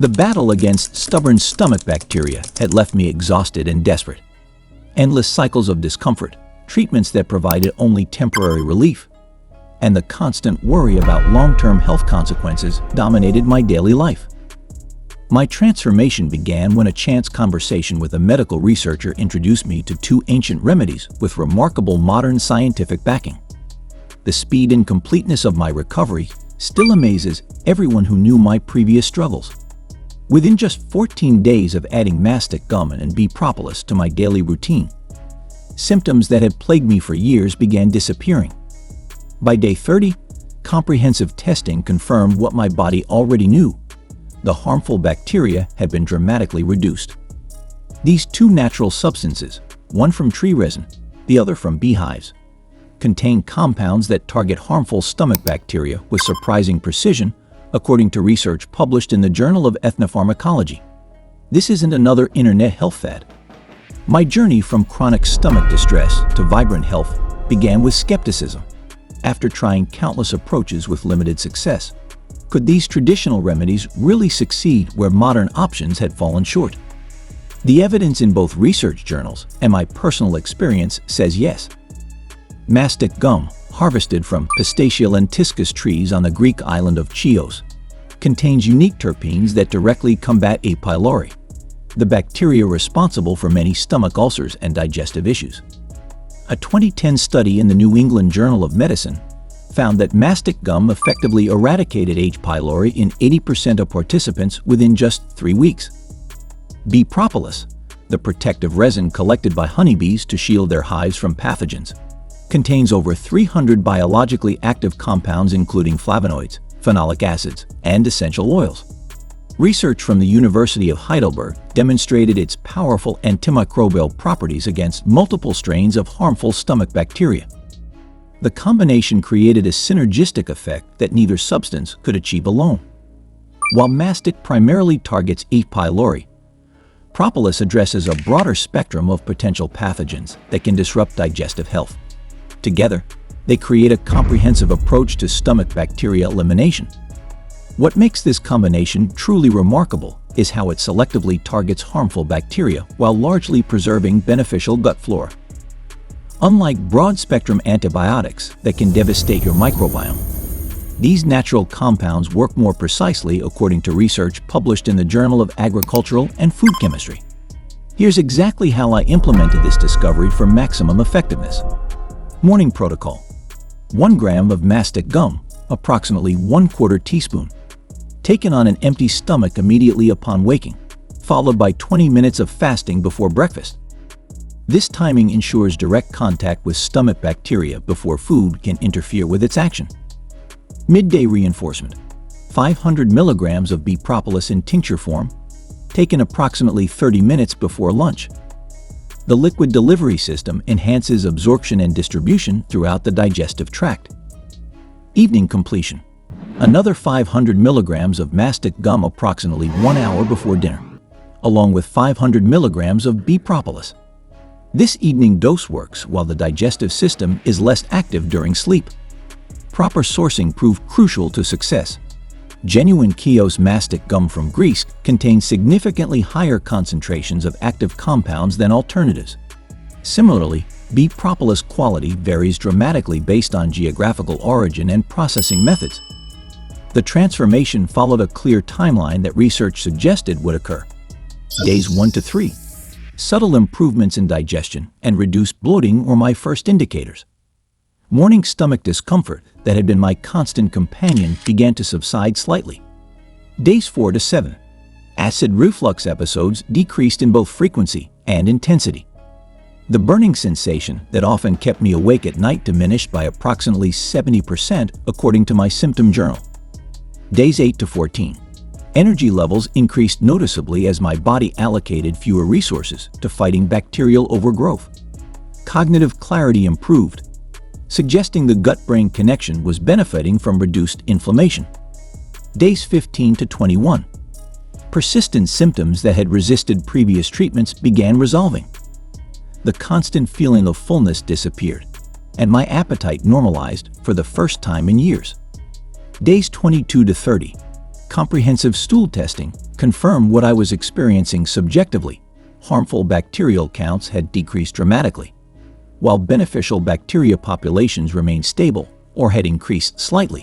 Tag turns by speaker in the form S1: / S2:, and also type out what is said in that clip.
S1: The battle against stubborn stomach bacteria had left me exhausted and desperate. Endless cycles of discomfort, treatments that provided only temporary relief, and the constant worry about long-term health consequences dominated my daily life. My transformation began when a chance conversation with a medical researcher introduced me to two ancient remedies with remarkable modern scientific backing. The speed and completeness of my recovery still amazes everyone who knew my previous struggles. Within just 14 days of adding Mastic gum and Propolis to my daily routine, symptoms that had plagued me for years began disappearing. By day 30, comprehensive testing confirmed what my body already knew. The harmful bacteria had been dramatically reduced. These two natural substances, one from tree resin, the other from beehives, contain compounds that target harmful stomach bacteria with surprising precision, according to research published in the Journal of Ethnopharmacology. This isn't another internet health fad. My journey from chronic stomach distress to vibrant health began with skepticism. After trying countless approaches with limited success, could these traditional remedies really succeed where modern options had fallen short? The evidence in both research journals and my personal experience says yes. Mastic gum, harvested from Pistacia lentiscus trees on the Greek island of Chios, contains unique terpenes that directly combat H. pylori, the bacteria responsible for many stomach ulcers and digestive issues. A 2010 study in the New England Journal of Medicine found that mastic gum effectively eradicated H. pylori in 80% of participants within just 3 weeks. Propolis, the protective resin collected by honeybees to shield their hives from pathogens, contains over 300 biologically active compounds including flavonoids, phenolic acids, and essential oils. Research from the University of Heidelberg demonstrated its powerful antimicrobial properties against multiple strains of harmful stomach bacteria. The combination created a synergistic effect that neither substance could achieve alone. While Mastic primarily targets H. pylori, Propolis addresses a broader spectrum of potential pathogens that can disrupt digestive health. Together, they create a comprehensive approach to stomach bacteria elimination. What makes this combination truly remarkable is how it selectively targets harmful bacteria while largely preserving beneficial gut flora. Unlike broad-spectrum antibiotics that can devastate your microbiome, these natural compounds work more precisely according to research published in the Journal of Agricultural and Food Chemistry. Here's exactly how I implemented this discovery for maximum effectiveness. Morning protocol: 1 gram of mastic gum, approximately 1/4 teaspoon, taken on an empty stomach immediately upon waking, followed by 20 minutes of fasting before breakfast. This timing ensures direct contact with stomach bacteria before food can interfere with its action. Midday reinforcement: 500 milligrams of Propolis in tincture form, taken approximately 30 minutes before lunch. The liquid delivery system enhances absorption and distribution throughout the digestive tract. Evening completion: another 500 milligrams of mastic gum approximately 1 hour before dinner, along with 500 milligrams of Propolis. This evening dose works while the digestive system is less active during sleep. Proper sourcing proved crucial to success. Genuine Chios mastic gum from Greece contains significantly higher concentrations of active compounds than alternatives. Similarly, Propolis quality varies dramatically based on geographical origin and processing methods. The transformation followed a clear timeline that research suggested would occur. Days 1 to 3. Subtle improvements in digestion and reduced bloating were my first indicators. Morning stomach discomfort that had been my constant companion began to subside slightly. Days 4 to 7. Acid reflux episodes decreased in both frequency and intensity. The burning sensation that often kept me awake at night diminished by approximately 70% according to my symptom journal. Days 8 to 14. Energy levels increased noticeably as my body allocated fewer resources to fighting bacterial overgrowth. Cognitive clarity improved, suggesting the gut-brain connection was benefiting from reduced inflammation. Days 15 to 21. Persistent symptoms that had resisted previous treatments began resolving. The constant feeling of fullness disappeared, and my appetite normalized for the first time in years. Days 22 to 30. Comprehensive stool testing confirmed what I was experiencing subjectively. Harmful bacterial counts had decreased dramatically, while beneficial bacteria populations remained stable or had increased slightly.